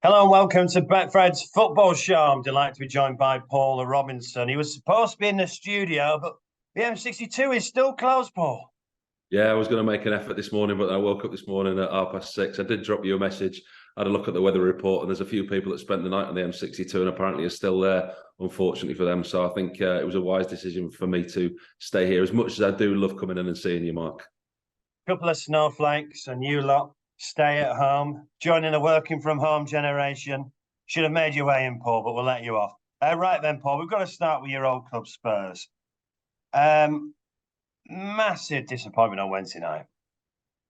Hello and welcome to Betfred's football show. I'm delighted to be joined by Paul Robinson. He was supposed to be in the studio, but the M62 is still closed, Paul. Yeah, I was going to make an effort this morning, but I woke up this morning at 6:30. I did drop you a message. I had a look at the weather report, and there's a few people that spent the night on the M62 and apparently are still there, unfortunately for them. So I think it was a wise decision for me to stay here, as much as I do love coming in and seeing you, Mark. Couple of snowflakes and you lot stay at home, joining the working from home generation. Should have made your way in, Paul, but we'll let you off. Right then, Paul, we've got to start with your old club, Spurs. Massive disappointment on Wednesday night.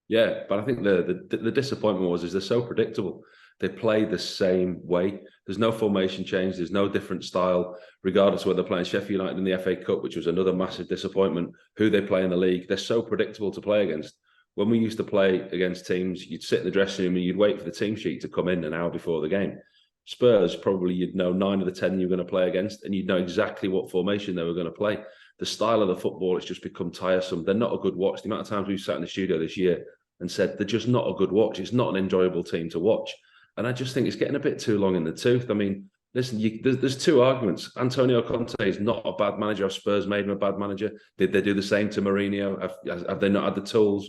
Yeah, but I think the disappointment is they're so predictable. They play the same way. There's no formation change. There's no different style, regardless of whether they're playing Sheffield United in the FA Cup, which was another massive disappointment, who they play in the league. They're so predictable to play against. When we used to play against teams, you'd sit in the dressing room and you'd wait for the team sheet to come in an hour before the game. Spurs, probably you'd know 9 of the 10 you were going to play against, and you'd know exactly what formation they were going to play. The style of the football has just become tiresome. They're not a good watch. The amount of times we've sat in the studio this year and said they're just not a good watch. It's not an enjoyable team to watch. And I just think it's getting a bit too long in the tooth. I mean, listen, there's two arguments. Antonio Conte is not a bad manager. Have Spurs made him a bad manager? Did they do the same to Mourinho? Have they not had the tools?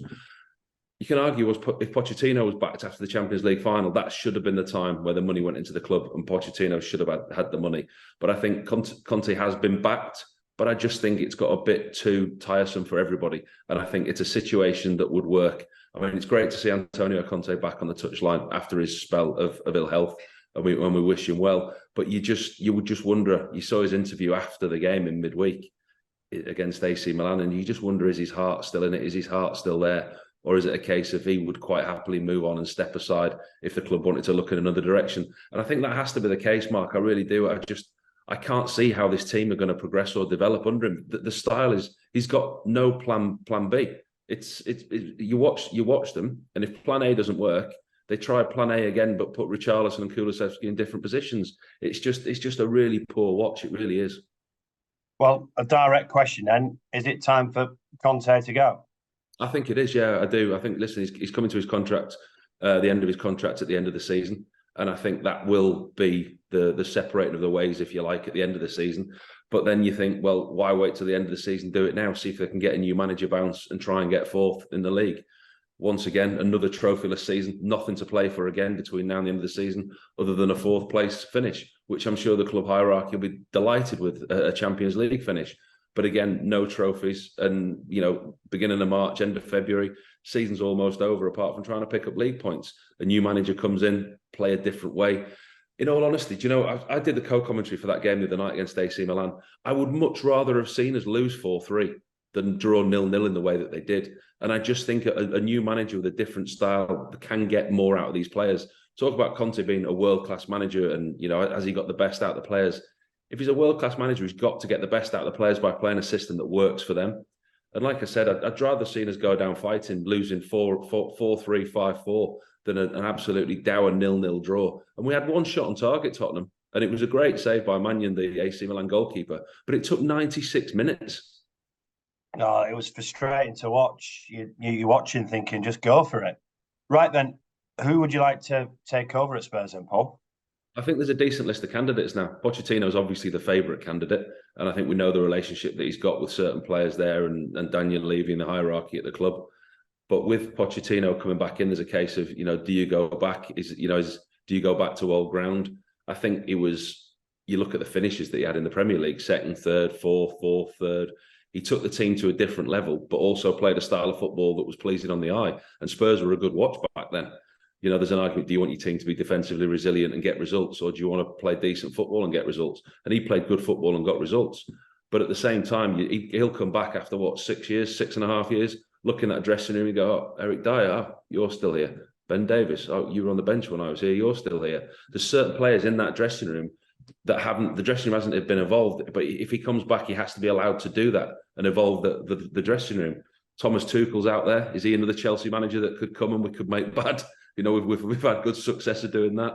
You can argue if Pochettino was backed after the Champions League final, that should have been the time where the money went into the club and Pochettino should have had the money. But I think Conte has been backed, but I just think it's got a bit too tiresome for everybody. And I think it's a situation that would work. I mean, it's great to see Antonio Conte back on the touchline after his spell of ill health, and we wish him well. But you would just wonder. You saw his interview after the game in midweek against AC Milan, and you just wonder: is his heart still in it? Is his heart still there? Or is it a case of he would quite happily move on and step aside if the club wanted to look in another direction? And I think that has to be the case, Mark. I really do. I can't see how this team are going to progress or develop under him. The style is he's got no plan B. You watch them, and if plan A doesn't work, they try plan A again, but put Richarlison and Kulusevski in different positions. It's just a really poor watch. It really is. Well, a direct question then: is it time for Conte to go? I think it is. Yeah, I do. I think. Listen, he's coming to his contract, the end of his contract at the end of the season, and I think that will be the separating of the ways, if you like, at the end of the season. But then you think, well, why wait till the end of the season? Do it now. See if they can get a new manager bounce and try and get fourth in the league. Once again, another trophyless season. Nothing to play for again between now and the end of the season, other than a fourth place finish, which I'm sure the club hierarchy will be delighted with, a Champions League finish. But again, no trophies. And, beginning of March, end of February, season's almost over, apart from trying to pick up league points. A new manager comes in, play a different way. In all honesty, I did the co-commentary for that game the other night against AC Milan. I would much rather have seen us lose 4-3 than draw 0-0 in the way that they did. And I just think a new manager with a different style can get more out of these players. Talk about Conte being a world-class manager and, has he got the best out of the players? If he's a world-class manager, he's got to get the best out of the players by playing a system that works for them. And like I said, I'd rather see us go down fighting, losing 4-3, 5-4, than an absolutely dour 0-0 draw. And we had one shot on target, Tottenham, and it was a great save by Mannion, the AC Milan goalkeeper. But it took 96 minutes. No, it was frustrating to watch. You're watching thinking, just go for it. Right then, who would you like to take over at Spurs then, Paul? I think there's a decent list of candidates now. Pochettino is obviously the favourite candidate, and I think we know the relationship that he's got with certain players there and Daniel Levy in the hierarchy at the club. But with Pochettino coming back in, there's a case of, do you go back? Do you go back to old ground? I think you look at the finishes that he had in the Premier League, second, third, fourth, third. He took the team to a different level, but also played a style of football that was pleasing on the eye. And Spurs were a good watch back then. There's an argument, do you want your team to be defensively resilient and get results, or do you want to play decent football and get results? And he played good football and got results. But at the same time, he'll come back after, 6.5 years, looking at a dressing room and go, oh, Eric Dyer, you're still here. Ben Davis, you were on the bench when I was here, you're still here. There's certain players in that dressing room that the dressing room hasn't been evolved, but if he comes back, he has to be allowed to do that and evolve the dressing room. Thomas Tuchel's out there. Is he another Chelsea manager that could come and we could make bad? We've had good success of doing that.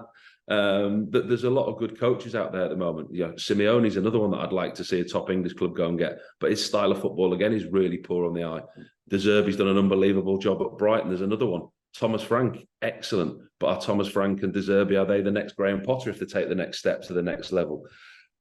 There's a lot of good coaches out there at the moment. Simeone's another one that I'd like to see a top English club go and get. But his style of football, again, is really poor on the eye. De Zerbi's done an unbelievable job at Brighton. There's another one. Thomas Frank, excellent. But are Thomas Frank and De Zerbi, are they the next Graham Potter if they take the next step to the next level?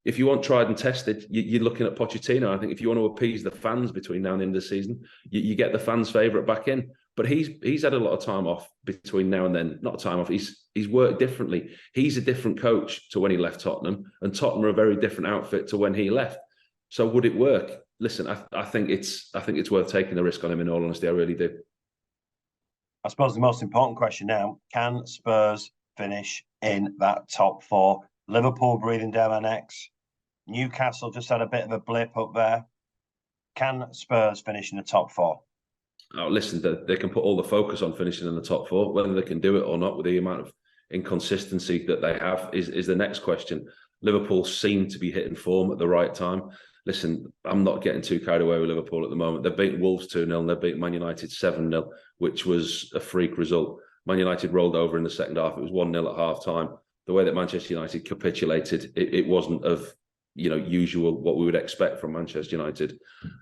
If you want tried and tested, you're looking at Pochettino. I think if you want to appease the fans between now and the end of the season, you get the fans' favourite back in. But he's had a lot of time off between now and then. Not time off. He's worked differently. He's a different coach to when he left Tottenham, and Tottenham are a very different outfit to when he left. So would it work? Listen, I think it's worth taking the risk on him. In all honesty, I really do. I suppose the most important question now: can Spurs finish in that top four? Liverpool breathing down our necks. Newcastle just had a bit of a blip up there. Can Spurs finish in the top four? Oh, listen, they can put all the focus on finishing in the top four. Whether they can do it or not with the amount of inconsistency that they have is the next question. Liverpool seem to be hitting form at the right time. Listen, I'm not getting too carried away with Liverpool at the moment. They've beaten Wolves 2-0 and they've beaten Man United 7-0, which was a freak result. Man United rolled over in the second half. It was 1-0 at half-time. The way that Manchester United capitulated, it wasn't of usual what we would expect from Manchester United.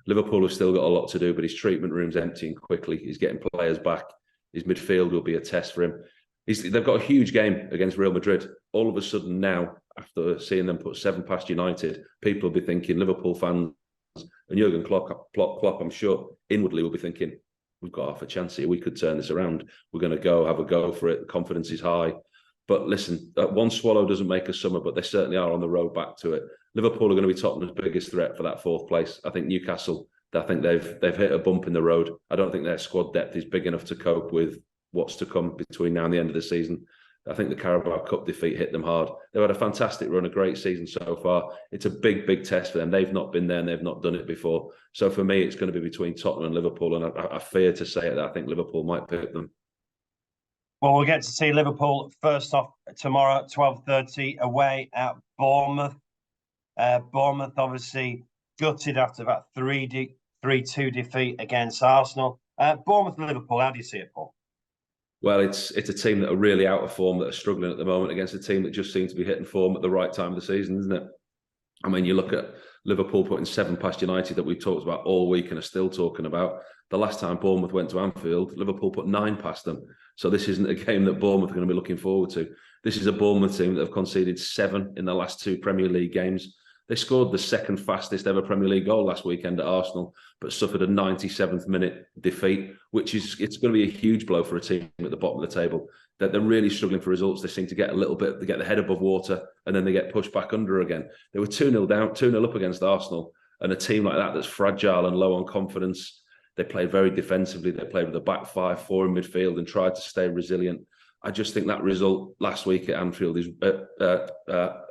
Liverpool have still got a lot to do, but his treatment room's emptying quickly. He's getting players back. His midfield will be a test for him. They've got a huge game against Real Madrid. All of a sudden now, after seeing them put 7 past United, people will be thinking, Liverpool fans and Jurgen Klopp, I'm sure, inwardly will be thinking, we've got half a chance here. We could turn this around. We're going to have a go for it. The confidence is high. But listen, one swallow doesn't make a summer, but they certainly are on the road back to it. Liverpool are going to be Tottenham's biggest threat for that 4th place. I think Newcastle, I think they've hit a bump in the road. I don't think their squad depth is big enough to cope with what's to come between now and the end of the season. I think the Carabao Cup defeat hit them hard. They've had a fantastic run, a great season so far. It's a big, big test for them. They've not been there and they've not done it before. So for me, it's going to be between Tottenham and Liverpool. And I fear to say it that I think Liverpool might pick them. Well, we'll get to see Liverpool first off tomorrow at 12:30 away at Bournemouth. Bournemouth obviously gutted after that 3-2 defeat against Arsenal. Bournemouth and Liverpool, how do you see it, Paul? Well, it's a team that are really out of form, that are struggling at the moment against a team that just seems to be hitting form at the right time of the season, isn't it? I mean, you look at Liverpool putting 7 past United that we've talked about all week and are still talking about. The last time Bournemouth went to Anfield, Liverpool put 9 past them. So this isn't a game that Bournemouth are going to be looking forward to. This is a Bournemouth team that have conceded 7 in the last 2 Premier League games. They scored the 2nd fastest ever Premier League goal last weekend at Arsenal, but suffered a 97th minute defeat, which it's going to be a huge blow for a team at the bottom of the table. That they're really struggling for results. They seem to get they get the head above water, and then they get pushed back under again. They were 2-0 down, 2-0 up against Arsenal, and a team like that's fragile and low on confidence. They played very defensively. They played with a back 5-4 in midfield and tried to stay resilient. I just think that result last week at Anfield is the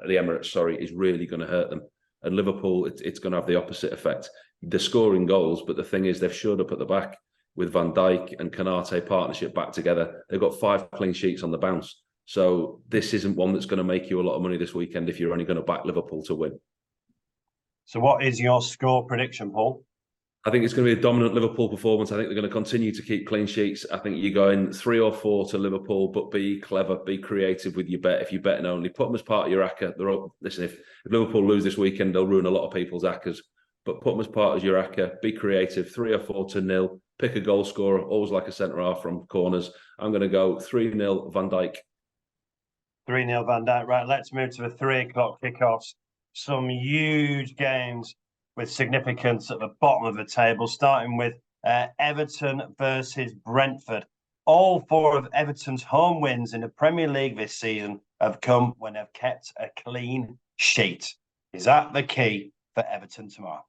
Emirates, is really going to hurt them. And Liverpool, it's going to have the opposite effect. They're scoring goals, but the thing is, they've shored up at the back with Van Dijk and Konate partnership back together. They've got 5 clean sheets on the bounce. So this isn't one that's going to make you a lot of money this weekend if you're only going to back Liverpool to win. So what is your score prediction, Paul? I think it's going to be a dominant Liverpool performance. I think they're going to continue to keep clean sheets. I think you're going 3 or 4 to Liverpool, but be clever, be creative with your bet. If you're betting only, put them as part of your acca. Listen, if Liverpool lose this weekend, they'll ruin a lot of people's accas. But put them as part of your acca. Be creative. 3 or 4 to 0. Pick a goal scorer. Always like a centre half from corners. I'm going to go 3-0 Van Dijk. 3-0 Van Dijk. Right, let's move to the 3 o'clock kickoffs. Some huge games with significance at the bottom of the table, starting with Everton versus Brentford. All 4 of Everton's home wins in the Premier League this season have come when they've kept a clean sheet. Is that the key for Everton tomorrow?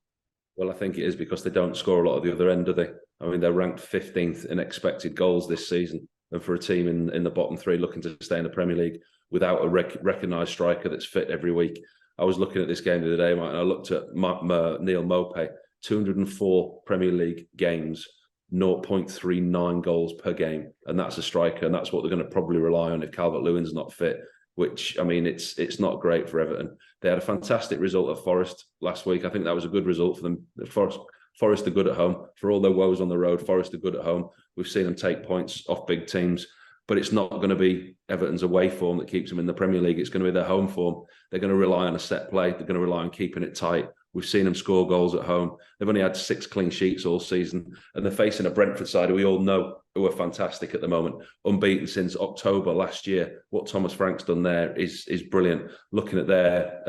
Well, I think it is, because they don't score a lot at the other end, do they? I mean, they're ranked 15th in expected goals this season. And for a team in the bottom 3 looking to stay in the Premier League without a recognised striker that's fit every week. I was looking at this game the other day, and I looked at Neil Maupay, 204 Premier League games, 0.39 goals per game. And that's a striker, and that's what they're going to probably rely on if Calvert-Lewin's not fit, which, I mean, it's not great for Everton. They had a fantastic result at Forest last week. I think that was a good result for them. Forest are good at home. For all their woes on the road, Forest are good at home. We've seen them take points off big teams. But it's not going to be Everton's away form that keeps them in the Premier League. It's going to be their home form. They're going to rely on a set play. They're going to rely on keeping it tight We've seen them score goals at home. They've only had 6 clean sheets all season, and they're facing a Brentford side who we all know who are fantastic at the moment, unbeaten since October last year. What Thomas Frank's done there is brilliant. Looking at their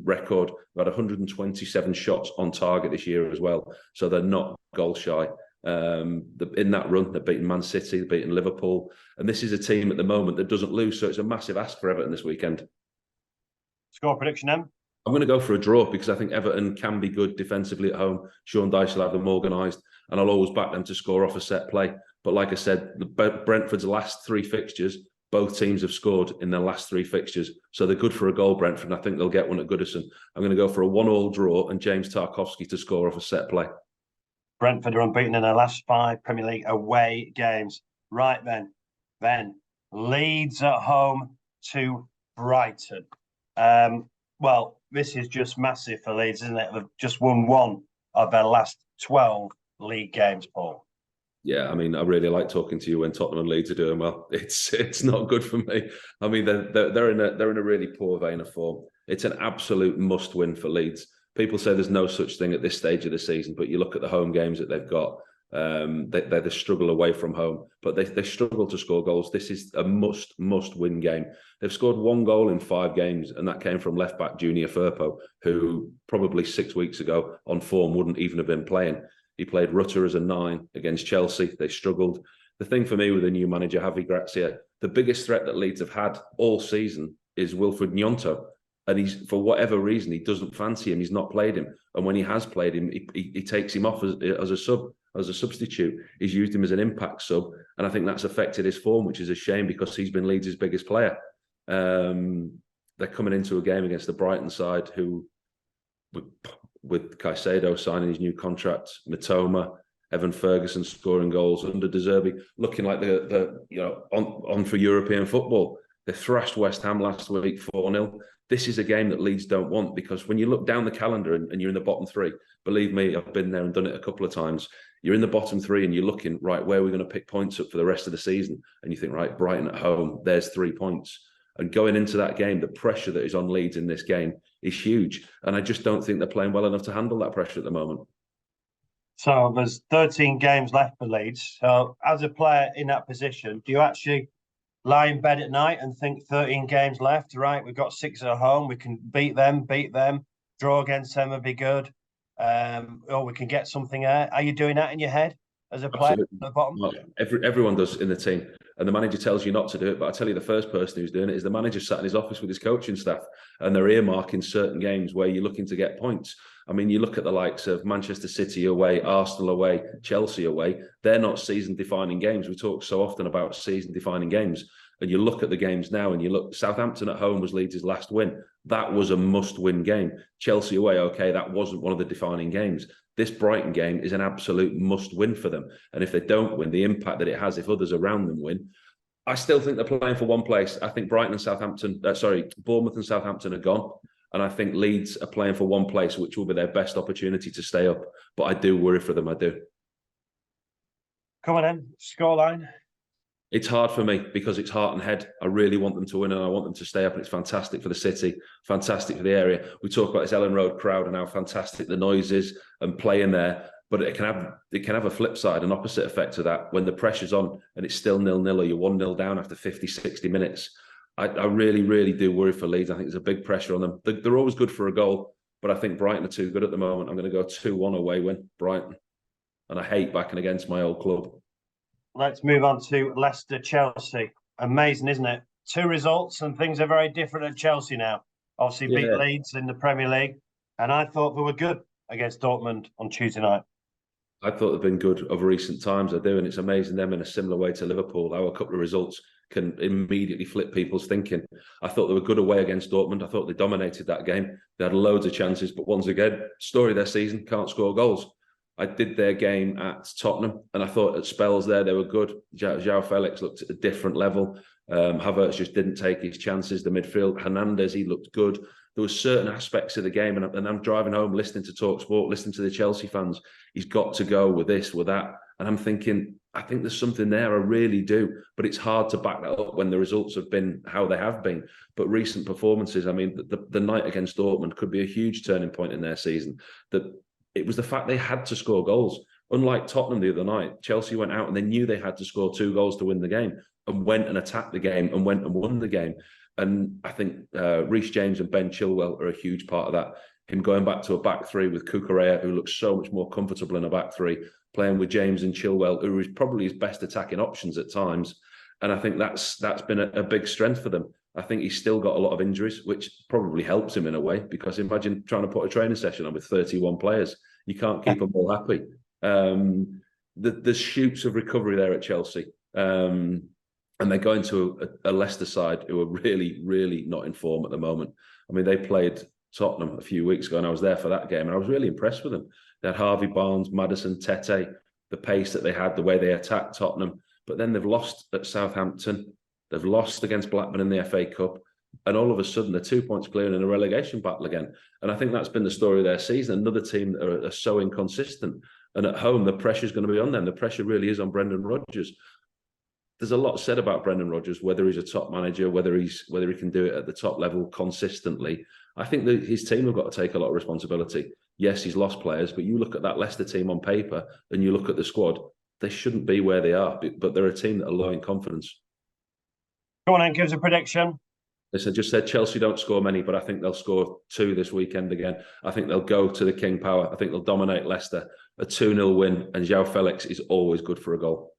record, they've had 127 shots on target this year as well, so they're not goal shy. In that run, they've beaten Man City, they've beaten Liverpool, and this is a team at the moment that doesn't lose, so it's a massive ask for Everton this weekend. Score prediction, Em? I'm going to go for a draw because I think Everton can be good defensively at home. Sean Dyche will have them organised, and I'll always back them to score off a set play. But like I said, Brentford's last 3 fixtures, both teams have scored in their last 3 fixtures. So they're good for a goal, Brentford, and I think they'll get one at Goodison. I'm going to go for a 1-1 draw and James Tarkowski to score off a set play. Brentford are unbeaten in their last 5 Premier League away games. Right then, Leeds at home to Brighton. Well, this is just massive for Leeds, isn't it? They've just won 1 of their last 12 league games, Paul. Yeah, I mean, I really like talking to you when Tottenham and Leeds are doing well. It's not good for me. I mean, they're in a really poor vein of form. It's an absolute must-win for Leeds. People say there's no such thing at this stage of the season, but you look at the home games that they've got. They struggle away from home, but they struggle to score goals. This is a must-win game. They've scored 1 goal in 5 games, and that came from left-back Junior Firpo, who probably 6 weeks ago on form wouldn't even have been playing. He played Rutter as a 9 against Chelsea. They struggled. The thing for me with the new manager, Javi Gracia, the biggest threat that Leeds have had all season is Wilfred Gnonto. And he's, for whatever reason, he doesn't fancy him. He's not played him. And when he has played him, he takes him off as a substitute. He's used him as an impact sub. And I think that's affected his form, which is a shame because he's been Leeds' biggest player. They're coming into a game against the Brighton side who, with Caicedo signing his new contract, Mitoma, Evan Ferguson scoring goals under De Zerbi, looking like the on for European football. They thrashed West Ham last week 4-0. This is a game that Leeds don't want because when you look down the calendar and you're in the bottom 3, believe me, I've been there and done it a couple of times. You're in the bottom 3 and you're looking, right, where are we going to pick points up for the rest of the season? And you think, right, Brighton at home, there's 3 points. And going into that game, the pressure that is on Leeds in this game is huge. And I just don't think they're playing well enough to handle that pressure at the moment. So there's 13 games left for Leeds. So as a player in that position, do you actually lie in bed at night and think 13 games left, right? We've got 6 at home. We can beat them, draw against them would be good. Or we can get something there. Are you doing that in your head as a player at the bottom? Well, everyone does in the team. And the manager tells you not to do it. But I tell you, the first person who's doing it is the manager sat in his office with his coaching staff. And they're earmarking certain games where you're looking to get points. I mean, you look at the likes of Manchester City away, Arsenal away, Chelsea away. They're not season-defining games. We talk so often about season-defining games. And you look at the games now and you look, Southampton at home was Leeds' last win. That was a must-win game. Chelsea away, okay, that wasn't one of the defining games. This Brighton game is an absolute must-win for them. And if they don't win, the impact that it has if others around them win, I still think they're playing for one place. I think Bournemouth and Southampton are gone. And I think Leeds are playing for one place, which will be their best opportunity to stay up. But I do worry for them, I do. Come on then, scoreline. It's hard for me because it's heart and head. I really want them to win and I want them to stay up. And it's fantastic for the city, fantastic for the area. We talk about this Ellen Road crowd and how fantastic the noise is and playing there. But it can have a flip side, an opposite effect to that. When the pressure's on and it's still 0-0 or you're 1-0 down after 50, 60 minutes. I really, really do worry for Leeds. I think there's a big pressure on them. They're always good for a goal, but I think Brighton are too good at the moment. I'm going to go 2-1 away win, Brighton. And I hate backing against my old club. Let's move on to Leicester-Chelsea. Amazing, isn't it? 2 results and things are very different at Chelsea now. Obviously beat Leeds in the Premier League. And I thought they were good against Dortmund on Tuesday night. I thought they've been good over recent times. I do, and it's amazing them in a similar way to Liverpool, how a couple of results can immediately flip people's thinking. I thought they were good away against Dortmund. I thought they dominated that game. They had loads of chances, but once again, story of their season, can't score goals. I did their game at Tottenham, and I thought at spells there they were good. João Felix looked at a different level. Havertz just didn't take his chances. The midfield, Hernandez, he looked good. There were certain aspects of the game, and I'm driving home, listening to TalkSport, listening to the Chelsea fans. He's got to go with this, with that. And I'm thinking, I think there's something there. I really do. But it's hard to back that up when the results have been how they have been. But recent performances, I mean, the night against Dortmund could be a huge turning point in their season. That it was the fact they had to score goals. Unlike Tottenham the other night, Chelsea went out and they knew they had to score 2 goals to win the game and went and attacked the game and went and won the game. And I think Reece James and Ben Chilwell are a huge part of that. Him going back to a back three with Cucurella, who looks so much more comfortable in a back three, playing with James and Chilwell, who is probably his best attacking options at times. And I think that's been a big strength for them. I think he's still got a lot of injuries, which probably helps him in a way, because imagine trying to put a training session on with 31 players. You can't keep them all happy. There's shoots of recovery there at Chelsea. And they're going to a Leicester side who are really, really not in form at the moment. I mean, they played Tottenham a few weeks ago, and I was there for that game, and I was really impressed with them. They had Harvey Barnes, Maddison, Tete, the pace that they had, the way they attacked Tottenham. But then they've lost at Southampton. They've lost against Blackburn in the FA Cup. And all of a sudden, they're 2 points clear in a relegation battle again. And I think that's been the story of their season. Another team that are so inconsistent. And at home, the pressure's going to be on them. The pressure really is on Brendan Rodgers. There's a lot said about Brendan Rodgers, whether he's a top manager, whether he can do it at the top level consistently. I think that his team have got to take a lot of responsibility. Yes, he's lost players, but you look at that Leicester team on paper and you look at the squad, they shouldn't be where they are, but they're a team that are low in confidence. Go on and give us a prediction. Yes, I just said Chelsea don't score many, but I think they'll score 2 this weekend again. I think they'll go to the King Power. I think they'll dominate Leicester. A 2-0 win, and João Felix is always good for a goal.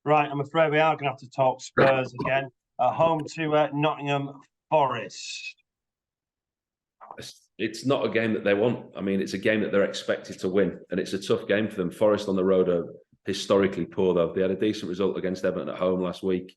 Right, I'm afraid we are going to have to talk Spurs again. At home to Nottingham Forest. It's not a game that they want. I mean, it's a game that they're expected to win, and it's a tough game for them. Forest on the road are historically poor, though. They had a decent result against Everton at home last week.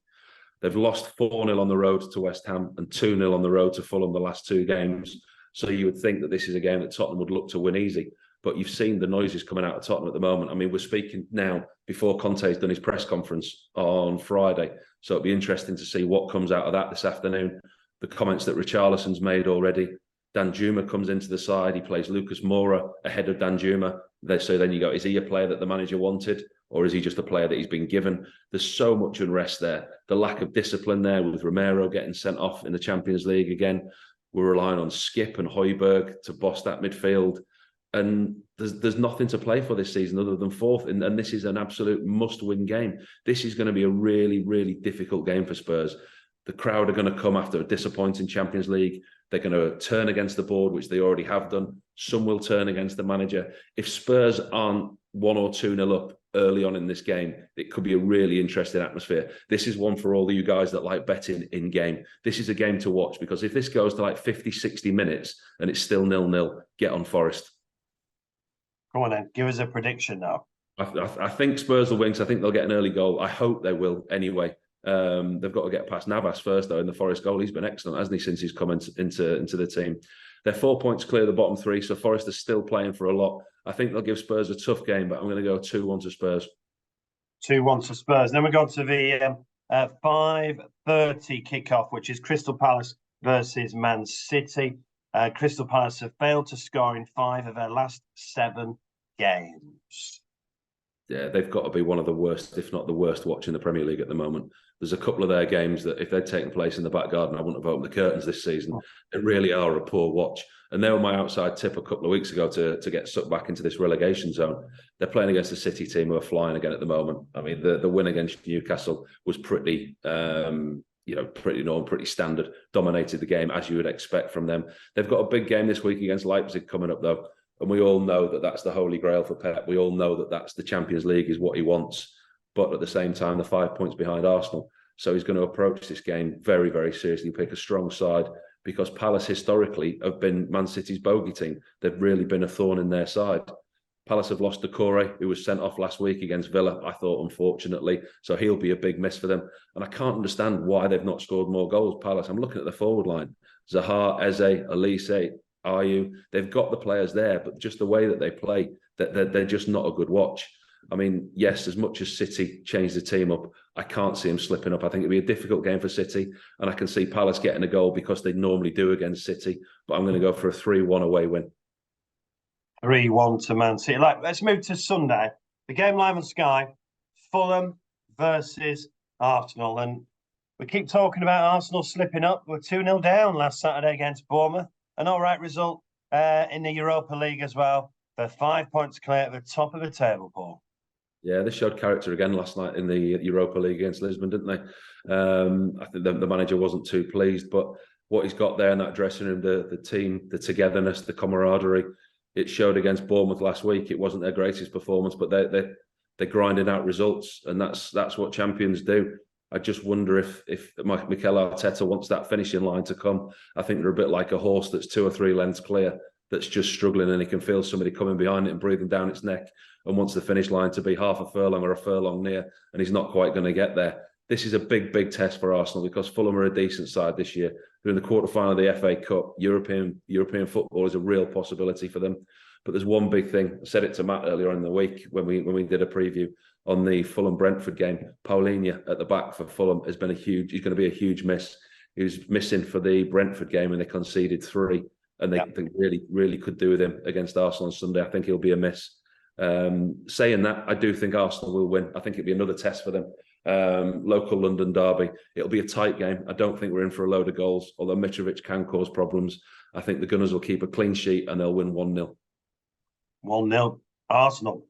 They've lost 4-0 on the road to West Ham and 2-0 on the road to Fulham the last 2 games. So you would think that this is a game that Tottenham would look to win easy. But you've seen the noises coming out of Tottenham at the moment. I mean, we're speaking now before Conte's done his press conference on Friday. So it'll be interesting to see what comes out of that this afternoon. The comments that Richarlison's made already. Danjuma comes into the side. He plays Lucas Moura ahead of Danjuma. So then you go, is he a player that the manager wanted? Or is he just a player that he's been given? There's so much unrest there. The lack of discipline there with Romero getting sent off in the Champions League again. We're relying on Skip and Højbjerg to boss that midfield. And there's nothing to play for this season other than 4th. And this is an absolute must-win game. This is going to be a really, really difficult game for Spurs. The crowd are going to come after a disappointing Champions League. They're going to turn against the board, which they already have done. Some will turn against the manager. If Spurs aren't 1 or 2-0 up early on in this game, it could be a really interesting atmosphere. This is one for all of you guys that like betting in game. This is a game to watch, because if this goes to like 50, 60 minutes and it's still 0-0, get on Forest. Come on then, give us a prediction now. I think Spurs will win, because I think they'll get an early goal. I hope they will anyway. They've got to get past Navas first, though, in the Forest goal. He's been excellent, hasn't he, since he's come into the team. They're 4 points clear of the bottom 3, so Forest are still playing for a lot. I think they'll give Spurs a tough game, but I'm going to go 2-1 to Spurs. 2-1 to Spurs. Then we go to the 5:30 kickoff, which is Crystal Palace versus Man City. Crystal Palace have failed to score in 5 of their last 7 games. Yeah, they've got to be one of the worst, if not the worst, watching the Premier League at the moment. There's a couple of their games that if they'd taken place in the back garden, I wouldn't have opened the curtains this season. They really are a poor watch. And they were my outside tip a couple of weeks ago to get sucked back into this relegation zone. They're playing against a City team who are flying again at the moment. I mean, the win against Newcastle was pretty normal, pretty standard. Dominated the game, as you would expect from them. They've got a big game this week against Leipzig coming up, though. And we all know that that's the holy grail for Pep. We all know that that's the Champions League is what he wants. But at the same time, they're 5 points behind Arsenal. So he's going to approach this game very, very seriously, pick a strong side, because Palace historically have been Man City's bogey team. They've really been a thorn in their side. Palace have lost Doucouré, who was sent off last week against Villa, I thought, unfortunately. So he'll be a big miss for them. And I can't understand why they've not scored more goals, Palace. I'm looking at the forward line. Zaha, Eze, Elise, Ayew. They've got the players there, but just the way that they play, they're just not a good watch. I mean, yes, as much as City changed the team up, I can't see them slipping up. I think it'll be a difficult game for City, and I can see Palace getting a goal because they normally do against City. But I'm going to go for a 3-1 away win. 3-1 to Man City. Let's move to Sunday. The game live on Sky, Fulham versus Arsenal. And we keep talking about Arsenal slipping up. We're 2-0 down last Saturday against Bournemouth. An all right result in the Europa League as well. They're 5 points clear at the top of the table, Paul. Yeah, they showed character again last night in the Europa League against Lisbon, didn't they? I think the manager wasn't too pleased, but what he's got there in that dressing room, the team, the togetherness, the camaraderie, it showed against Bournemouth last week. It wasn't their greatest performance, but they're grinding out results, and that's what champions do. I just wonder if Mikel Arteta wants that finishing line to come. I think they're a bit like a horse that's 2 or 3 lengths clear, that's just struggling, and he can feel somebody coming behind it and breathing down its neck, and wants the finish line to be half a furlong or a furlong near, and he's not quite going to get there. This is a big test for Arsenal because Fulham are a decent side this year. They're in the quarterfinal of the FA Cup. European football is a real possibility for them. But there's one big thing. I said it to Matt earlier on in the week when we did a preview on the Fulham-Brentford game. Paulinho at the back for Fulham he's going to be a huge miss. He was missing for the Brentford game and they conceded 3. And they really could do with him against Arsenal on Sunday. I think he'll be a miss. Saying that, I do think Arsenal will win. I think it'll be another test for them. Local London derby. It'll be a tight game. I don't think we're in for a load of goals, although Mitrovic can cause problems. I think the Gunners will keep a clean sheet and they'll win 1-0. 1-0 Arsenal.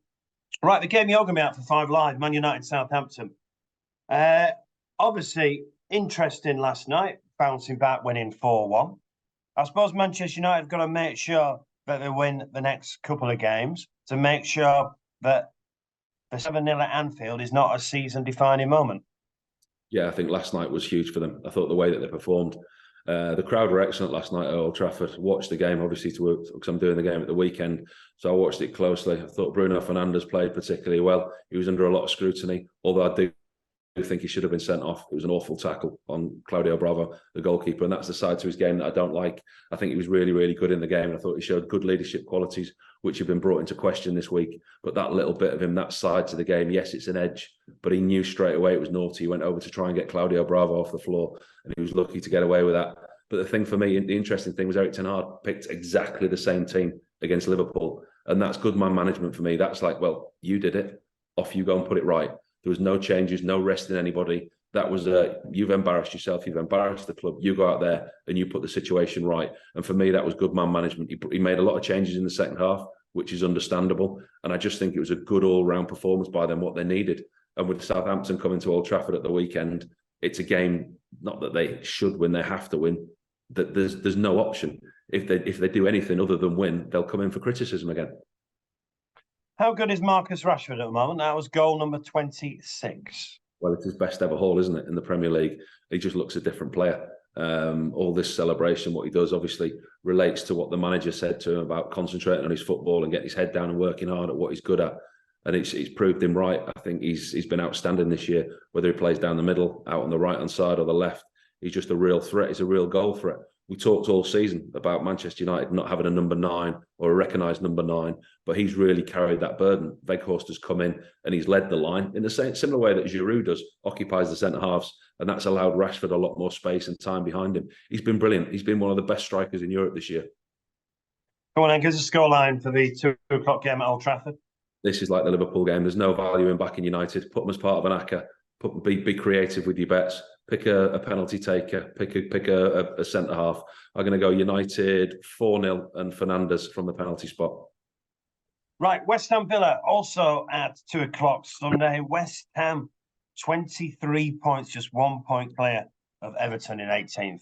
Right, the game you're going to be out for 5 Live, Man United Southampton. Obviously, interesting last night, bouncing back, winning 4-1. I suppose Manchester United have got to make sure that they win the next couple of games to make sure that the 7-0 at Anfield is not a season-defining moment. Yeah, I think last night was huge for them. I thought the way that they performed. The crowd were excellent last night at Old Trafford. Watched the game, obviously, because I'm doing the game at the weekend. So I watched it closely. I thought Bruno Fernandes played particularly well. He was under a lot of scrutiny, although I do think he should have been sent off. It was an awful tackle on Claudio Bravo, the goalkeeper, and that's the side to his game that I don't like. I think he was really good in the game. I thought he showed good leadership qualities, which have been brought into question this week. But that little bit of him, that side to the game, yes, it's an edge, but he knew straight away it was naughty. He went over to try and get Claudio Bravo off the floor, and he was lucky to get away with that. But the thing for me, the interesting thing was Erik ten Hag picked exactly the same team against Liverpool, and that's good man management for me. That's like, well, you did it, off you go and put it right. There was no changes, no resting anybody. That was you've embarrassed yourself, you've embarrassed the club. You go out there and you put the situation right. And for me, that was good man management. He made a lot of changes in the second half, which is understandable. And I just think it was a good all-round performance by them, what they needed. And with Southampton coming to Old Trafford at the weekend, it's a game, not that they should win, they have to win. That there's no option. If they do anything other than win, they'll come in for criticism again. How good is Marcus Rashford at the moment? That was goal number 26. Well, it's his best ever haul, isn't it, in the Premier League? He just looks a different player. All this celebration, what he does, obviously relates to what the manager said to him about concentrating on his football and getting his head down and working hard at what he's good at. And it's proved him right. I think he's been outstanding this year, whether he plays down the middle, out on the right-hand side or the left. He's just a real threat. He's a real goal threat. We talked all season about Manchester United not having a number 9 or a recognised number 9, but he's really carried that burden. Weghorst has come in and he's led the line in the similar way that Giroud does, occupies the centre halves, and that's allowed Rashford a lot more space and time behind him. He's been brilliant. He's been one of the best strikers in Europe this year. Come on, then, give us a scoreline for the 2 o'clock game at Old Trafford. This is like the Liverpool game. There's no value in backing United. Put them as part of an ACCA. Be creative with your bets. Pick a penalty taker. Pick a centre half. I'm going to go United 4-0 and Fernandes from the penalty spot. Right, West Ham Villa also at 2 o'clock Sunday. West Ham 23 points, just 1 point clear of Everton in 18th.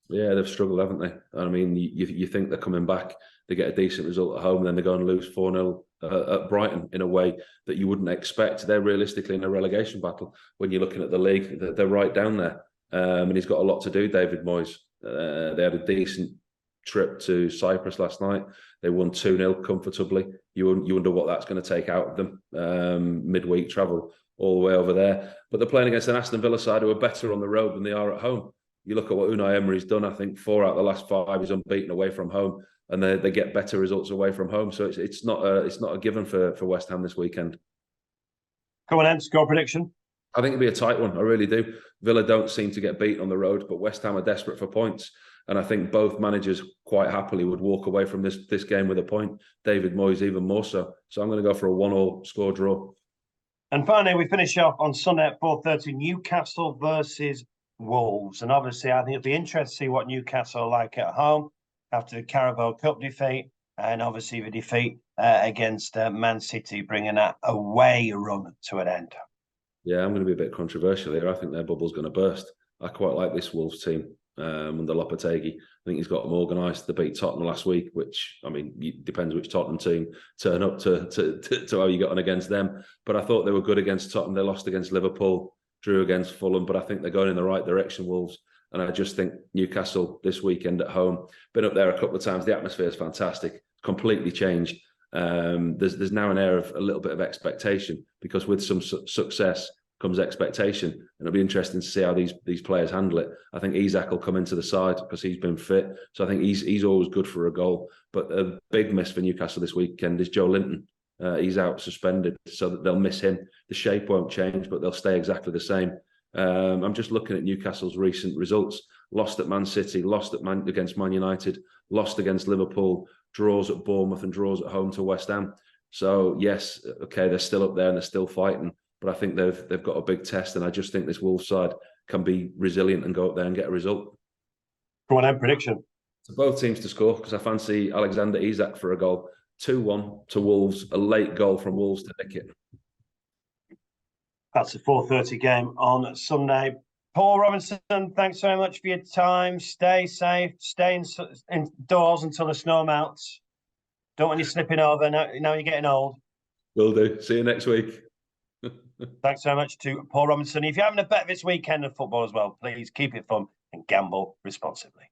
Yeah, they've struggled, haven't they? I mean, you think they're coming back, they get a decent result at home, and then they go and lose 4-0 at Brighton in a way that you wouldn't expect. They're realistically in a relegation battle. When you're looking at the league, they're right down there. And he's got a lot to do, David Moyes. They had a decent trip to Cyprus last night. They won 2-0 comfortably. You wonder what that's going to take out of them. Midweek travel all the way over there. But they're playing against an Aston Villa side who are better on the road than they are at home. You look at what Unai Emery's done. I think 4 out of the last 5 is unbeaten away from home, and they get better results away from home. So it's not a given for West Ham this weekend. Come on, then, score prediction. I think it'll be a tight one. I really do. Villa don't seem to get beaten on the road, but West Ham are desperate for points. And I think both managers quite happily would walk away from this game with a point. David Moyes even more so. So I'm going to go for a 1-1 score draw. And finally, we finish off on Sunday at 4:30, Newcastle versus Wolves. And obviously, I think it'll be interesting to see what Newcastle are like at home after the Carabao Cup defeat. And obviously, the defeat against Man City, bringing that away run to an end. Yeah, I'm going to be a bit controversial here. I think their bubble's going to burst. I quite like this Wolves team under Lopetegui. I think he's got them organised. They beat Tottenham last week, which, I mean, it depends which Tottenham team turn up to how you get on against them. But I thought they were good against Tottenham. They lost against Liverpool, drew against Fulham, but I think they're going in the right direction, Wolves. And I just think Newcastle this weekend at home, been up there a couple of times. The atmosphere is fantastic, completely changed. There's now an air of a little bit of expectation, because with some success comes expectation, and it'll be interesting to see how these players handle it. I think Isak will come into the side because he's been fit, so I think he's always good for a goal. But a big miss for Newcastle this weekend is Joe Linton. He's out suspended, so that they'll miss him. The shape won't change, but they'll stay exactly the same. I'm just looking at Newcastle's recent results: lost at Man City, lost against Man United, lost against Liverpool, draws at Bournemouth, and draws at home to West Ham. So yes, okay, they're still up there and they're still fighting, but I think they've got a big test, and I just think this Wolves side can be resilient and go up there and get a result. Go on then, prediction. So both teams to score, because I fancy Alexander Isak for a goal. 2-1 to Wolves, a late goal from Wolves to nick it. That's the 4:30 game on Sunday. Paul Robinson, thanks very much for your time. Stay safe, stay indoors until the snow melts. Don't want you slipping over now you're getting old. Will do. See you next week. Thanks so much to Paul Robinson. If you're having a bet this weekend of football as well, please keep it fun and gamble responsibly.